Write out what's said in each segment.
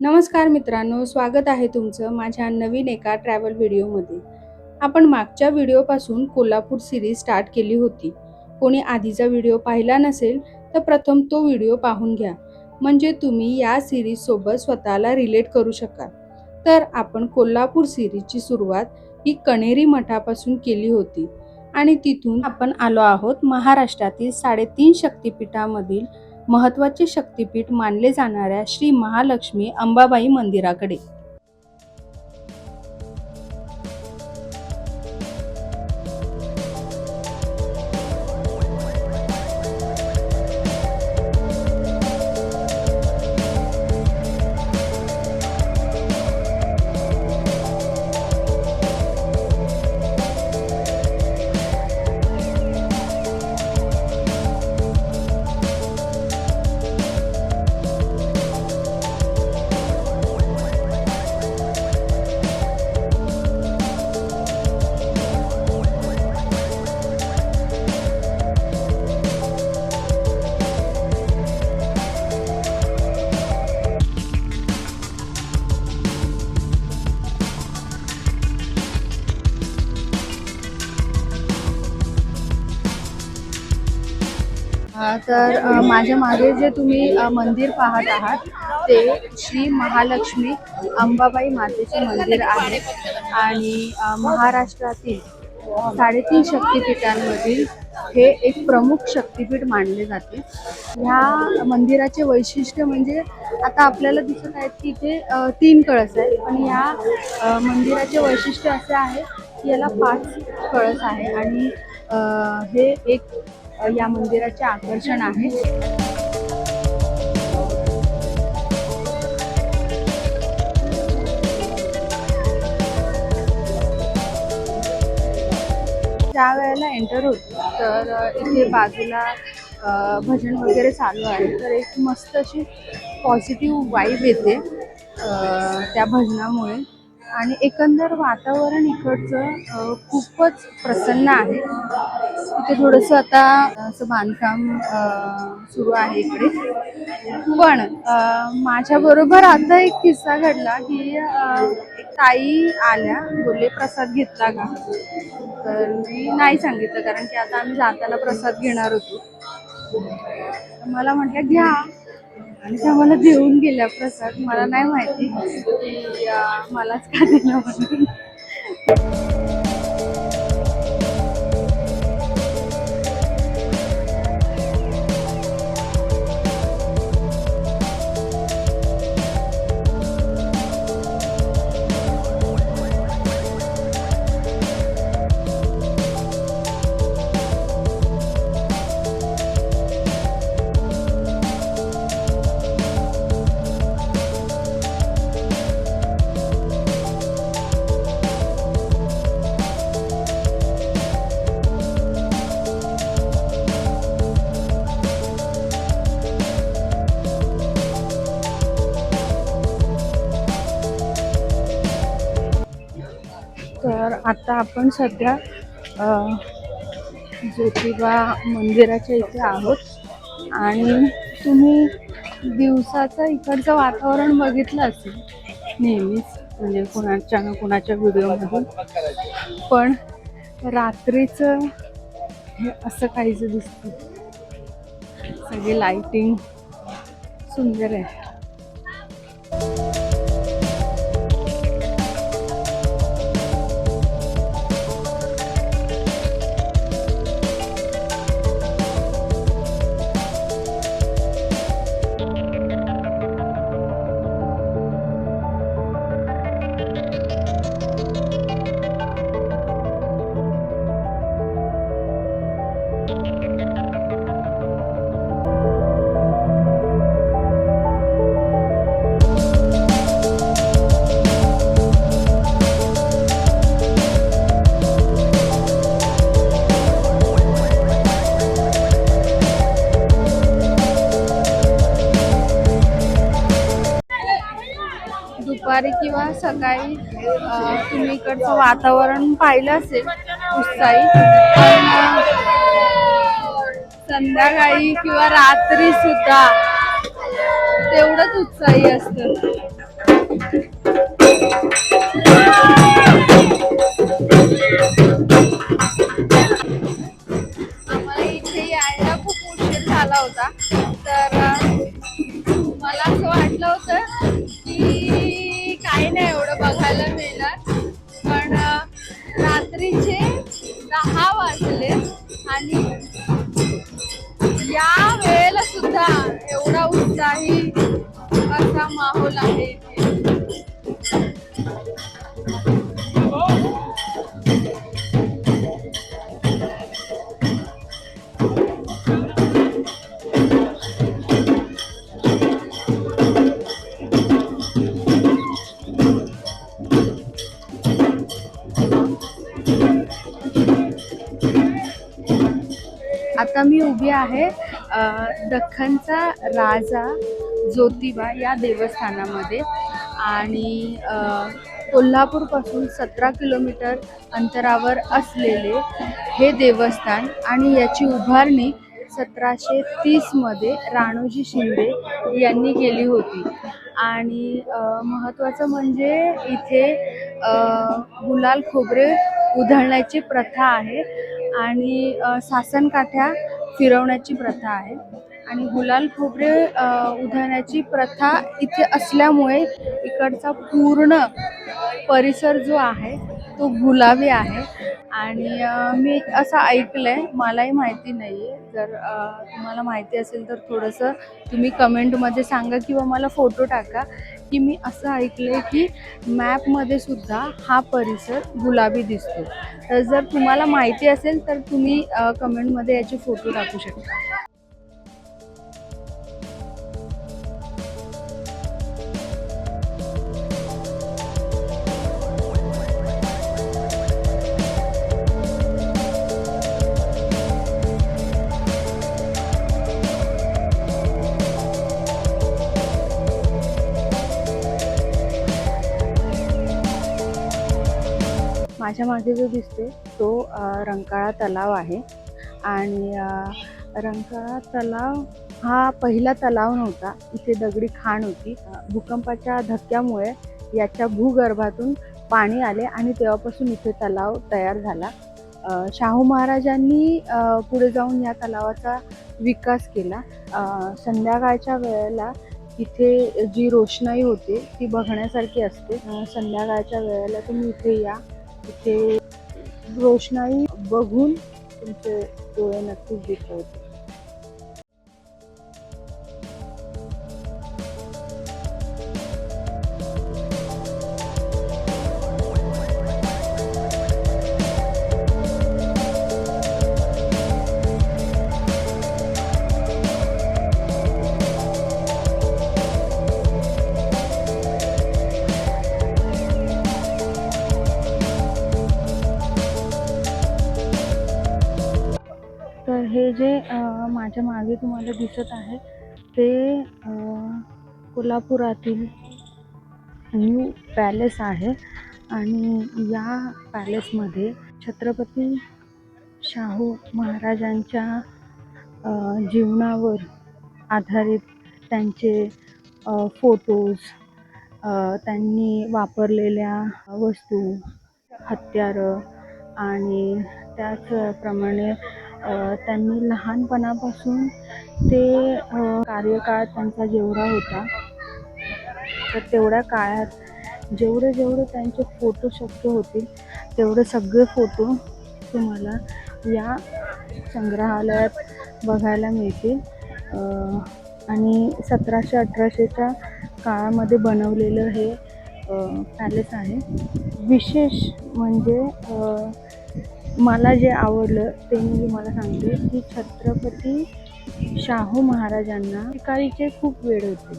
नमस्कार मित्रांनो, स्वागत आहे तुमचं माझ्या नवीन एका ट्रॅव्हल व्हिडिओमध्ये. आपण मागच्या व्हिडिओपासून कोल्हापूर सिरीज स्टार्ट केली होती. कोणी आधीचा व्हिडिओ पाहिला नसेल तर प्रथम तो व्हिडिओ पाहून घ्या, म्हणजे तुम्ही या सिरीजसोबत स्वतःला रिलेट करू शकाल. तर आपण कोल्हापूर सिरीजची सुरुवात ही कण्हेरी मठापासून केली होती आणि तिथून आपण आलो आहोत महाराष्ट्रातील 3.5 शक्तिपीठामधील महत्त्वाचे शक्तिपीठ मानले जाणाऱ्या श्री महालक्ष्मी अंबाबाई मंदिराकडे. तर माझ्या मागे जे तुम्ही मंदिर पाहत आहात ते श्री महालक्ष्मी अंबाबाई मातेचे मंदिर आहे आणि महाराष्ट्रातील 3.5 शक्तिपीठांमधील हे एक प्रमुख शक्तिपीठ मानले जाते. ह्या मंदिराचे वैशिष्ट्य म्हणजे आता आपल्याला दिसत आहेत की इथे 3 कळस आहेत, पण या मंदिराचे वैशिष्ट्य असे आहे की याला 5 कळस आहे आणि हे एक या मंदिराचे आकर्षण आहे. ज्या वेळेला एंटर होतो तर इथे बाजूला भजन वगैरे चालू आहे, तर एक मस्त अशी पॉझिटिव्ह वाईब येते त्या भजनामुळे आणि एकंदर वातावरण इकडचं खूपच प्रसन्न आहे. इथे थोडंसं आता असं बांधकाम सुरू आहे इकडे. पण माझ्याबरोबर आता एक किस्सा घडला की एक ताई आल्या, बोलले प्रसाद घेतला का, तर मी नाही सांगितलं कारण की आता आम्ही जाताना प्रसाद घेणार होतो. मला म्हटलं घ्या आणि त्या मला देऊन गेल्या प्रसाद. मला नाही माहिती की मलाच का दिलं म्हणून. तर आता आपण सध्या ज्योतिबा मंदिराच्या इथे आहोत आणि तुम्ही दिवसाचं इकडचं वातावरण बघितलं असेल नेहमीच, म्हणजे कुणाच्या व्हिडिओमधून, पण रात्रीचं हे असं काहीच दिसतं. सगळी लाइटिंग सुंदर आहे. दुपारी किंवा सकाळी तुम्ही इकडचं वातावरण पाहिलं असेल उत्साही, पण संध्याकाळी किंवा रात्री सुद्धा तेवढंच उत्साही असतं. नाही मिळणार, पण रात्रीचे 10 वाजले आणि या वेळेला सुद्धा एवढा उत्साही असा माहोल आहे इथे. आता मी उभी आहे दख्खनचा राजा ज्योतिबा या देवस्थानामध्ये आणि कोल्हापूरपासून 17 किलोमीटर अंतरावर असलेले हे देवस्थान आणि याची उभारणी 1730मध्ये राणोजी शिंदे यांनी केली होती. आणि महत्त्वाचं म्हणजे इथे गुलाल खोबरे उधळण्याची प्रथा आहे आणि सासनकाठ्या फिरवण्याची प्रथा आहे. आणि गुलाल खोबरे उधळण्याची प्रथा इथे असल्यामुळे इकडचा पूर्ण परिसर जो आहे तो गुलाबी आहे. आणि मी असं ऐकलंय, मलाही माहिती नाहीये, जर तुम्हाला माहिती असेल तर थोडंसं तुम्ही कमेंटमध्ये सांगा किंवा मला फोटो टाका की मी असं ऐकलंय की मॅपमध्ये सुद्धा हा परिसर गुलाबी दिसतो. तर जर तुम्हाला माहिती असेल तर तुम्ही कमेंटमध्ये याचे फोटो टाकू शकता. माझ्या मागे जो दिसते तो रंकाळा तलाव आहे. आणि रंकाळा तलाव हा पहिला तलाव नव्हता, इथे दगडी खाण होती. भूकंपाच्या धक्क्यामुळे याच्या भूगर्भातून पाणी आले आणि तेव्हापासून इथे तलाव तयार झाला. शाहू महाराजांनी पुढे जाऊन या तलावाचा विकास केला. संध्याकाळच्या वेळेला इथे जी रोषणाई होते ती बघण्यासारखी असते. संध्याकाळच्या वेळेला तुम्ही इथे या, इथे रोषणाई बघून तुमचे डोळे नक्कीच दिसवते. तर हे जे माझ्या मागे तुम्हाला दिसत आहे ते कोल्हापुरातील न्यू पॅलेस आहे. आणि या पॅलेसमध्ये छत्रपती शाहू महाराजांच्या जीवनावर आधारित त्यांचे फोटोज, त्यांनी वापरलेल्या वस्तू, हत्यारं आणि त्याचप्रमाणे त्यांनी लहानपणापासून ते कार्यकाळ त्यांचा जेवढा होता तर तेवढ्या काळात जेवढे त्यांचे फोटो शक्य होतील तेवढे सगळे फोटो तुम्हाला या संग्रहालयात बघायला मिळतील. आणि 1700-1800च्या काळामध्ये बनवलेलं हे पॅलेस आहे. विशेष म्हणजे मला जे आवडलं ते मी तुम्हाला सांगते की छत्रपती शाहू महाराजांना शिकारीचे खूप वेड होते.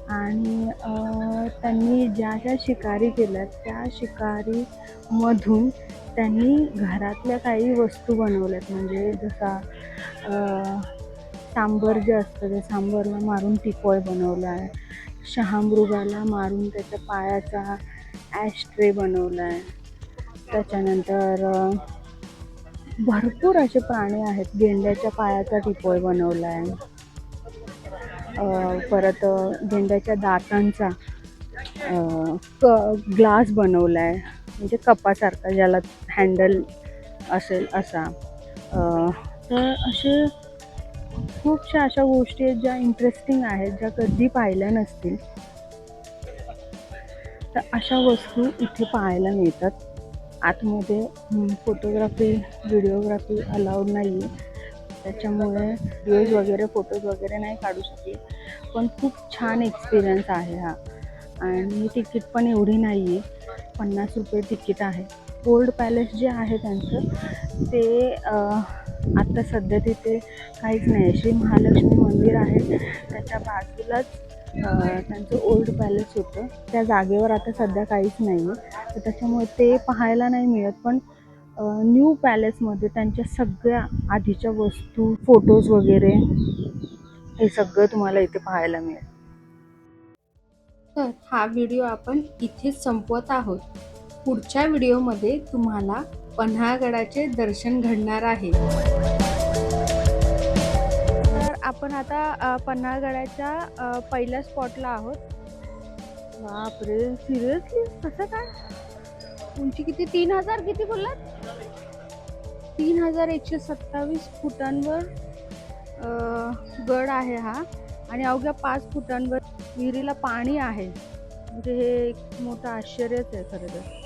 आणि त्यांनी ज्या शिकारी केल्या त्या शिकारीमधून त्यांनी घरातल्या काही वस्तू बनवल्यात. म्हणजे जसा सांबर जे असतं ते सांबरला मारून टिपॉय बनवला आहे, शहामृगाला मारून त्याच्या पायाचा ॲशट्रे बनवला आहे. त्याच्यानंतर भरपूर असे प्राणी आहेत. गेंड्याच्या पायाचा टिपॉय बनवला आहे. परत गेंड्याच्या दातांचा ग्लास बनवला आहे, म्हणजे कपासारखा ज्याला हँडल असेल असा. तर असे खूपशा अशा गोष्टी आहेत ज्या इंटरेस्टिंग आहेत, ज्या कधी पाहिल्या नसतील. तर अशा वस्तू इथे पाहायला मिळतात. आतमध्ये फोटोग्राफी व्हिडिओग्राफी अलाउड नाही आहे, त्याच्यामुळे व्हिडिओज वगैरे फोटोज वगैरे नाही काढू शकले. पण खूप छान एक्सपिरियन्स आहे हा. आणि तिकीट पण एवढी नाही आहे, 50 रुपये तिकीट आहे. गोल्ड पॅलेस जे आहे त्यांचं ते आत्ता सध्या तिथे काहीच नाही. श्री महालक्ष्मी मंदिर आहे त्याच्या बाजूलाच त्यांचं ओल्ड पॅलेस होतं, त्या जागेवर आता सध्या काहीच नाही आहे. तर त्याच्यामुळे ते पाहायला नाही मिळत. पण न्यू पॅलेसमध्ये त्यांच्या सगळ्या आधीच्या वस्तू फोटोज वगैरे हे सगळं तुम्हाला इथे पाहायला मिळेल. तर हा व्हिडिओ आपण इथेच संपवत आहोत. पुढच्या व्हिडिओमध्ये तुम्हाला पन्हाळगडाचे दर्शन घडणार आहे. तर आपण आता पन्हाळगडाच्या पहिल्या स्पॉटला आहोत. बापरे, सिरियसली कसं काय? उंची किती? 3000 किती बोललात? 3127 फुटांवर गड आहे हा. आणि अवघ्या 5 फुटांवर विहिरीला पाणी आहे. म्हणजे हे एक मोठं आश्चर्यच आहे खरं तर.